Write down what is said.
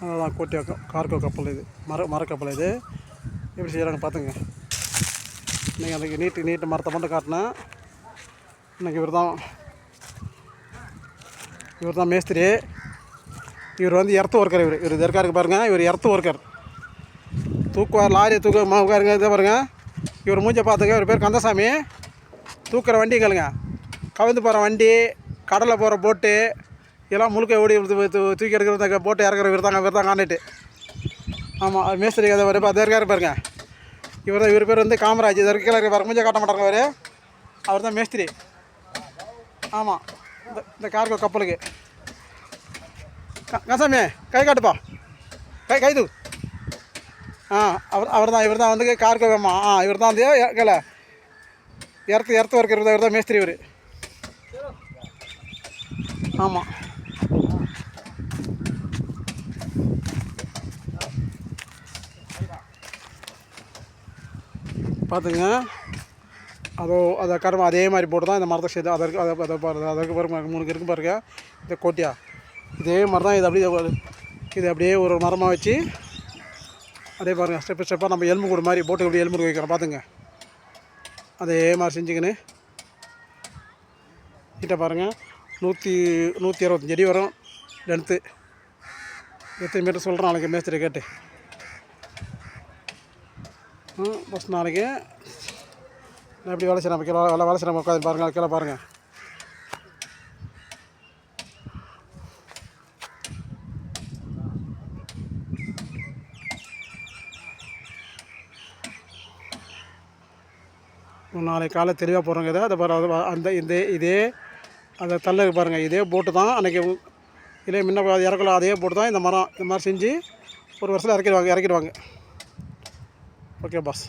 அதுதான் கோட்டியா கார்கோ கப்பல் இது மரக்கப்பல் இது எப்படி செய்கிறாங்க பார்த்துங்க. இன்றைக்கி அன்றைக்கி நீட்டு மரத்தை மட்டும் காட்டினேன். இன்றைக்கி இவர் தான் மேஸ்திரி. இவர் வந்து எர்த்து ஒர்க்கர். இவர் இருக்காருக்கு பாருங்கள். இவர் எர்த்து ஒர்க்கர். தூக்குவார், லாரியை உட்காருங்க. இதை பாருங்கள். இவர் மூஞ்சை பார்த்துங்க. இவர் பேர் கந்தசாமி. தூக்குற வண்டிங்களுங்க, கவிழ்ந்து போகிற வண்டி, கடலில் போகிற போட்டு இதெல்லாம் முழுக்க ஓடி தூக்கி எடுக்கிற போட்டு இறக்குற இவர் தான் காண்டிட்டு. ஆமாம், மேஸ்திரி அதை வர அதே இருக்காரு பாருங்க. இவர் பேர் வந்து காமராஜ். இதை கீழே வர மூஞ்சை காட்ட மாட்டாங்க. அவர் தான் மேஸ்திரி. ஆமாம், இந்த கார்கோ கப்பலுக்கு. கந்தசாமி கை காட்டுப்பா, கைது. இவர் தான் வந்து கார்கோ. இவர் தான் வந்து கேள எர்த்து ஒர்க்கர். இவர் தான் மேஸ்திரி. இவர் ஆமாம். பார்த்துங்க. அதை கரும்பு அதே மாதிரி போட்டு தான் இந்த மரத்தை சேர்த்து அதற்கு பாருங்க 3 இருக்கு பாருங்க. இந்த கோட்டியா இதே மாதிரி தான். இது அப்படியே ஒரு மரமாக வச்சு அதே பாருங்கள் ஸ்டெப்பாக நம்ம எலும்பு கூடு மாதிரி போட்டு எப்படி எலும்பு வைக்கிறோம் பார்த்துங்க. அதே மாதிரி செஞ்சுக்கின்னு கிட்ட பாருங்கள். 125 அடி வரும் லென்த்து. எத்தனை மீட்டர் சொல்கிறேன் நாளைக்கு மேஸ்திரி கேட்டு. ஃபஸ்ட் நாளைக்கு நான் எப்படி வேலை செய்கிறேன் வேலை செய்கிறேன் உட்காந்து பாருங்கள். கீழே பாருங்கள். நாளைக்கு காலை தெளிவாக போடுறோங்க. அதை பாருங்கள். இதே அந்த தள்ள பாருங்கள். இதே போட்டு தான் அன்றைக்கி இதே முன்ன இறக்கலாம். அதே போட்டு தான் இந்த மாதிரி செஞ்சு ஒரு வருஷத்தில் இறக்கிடுவாங்க. Okay pass.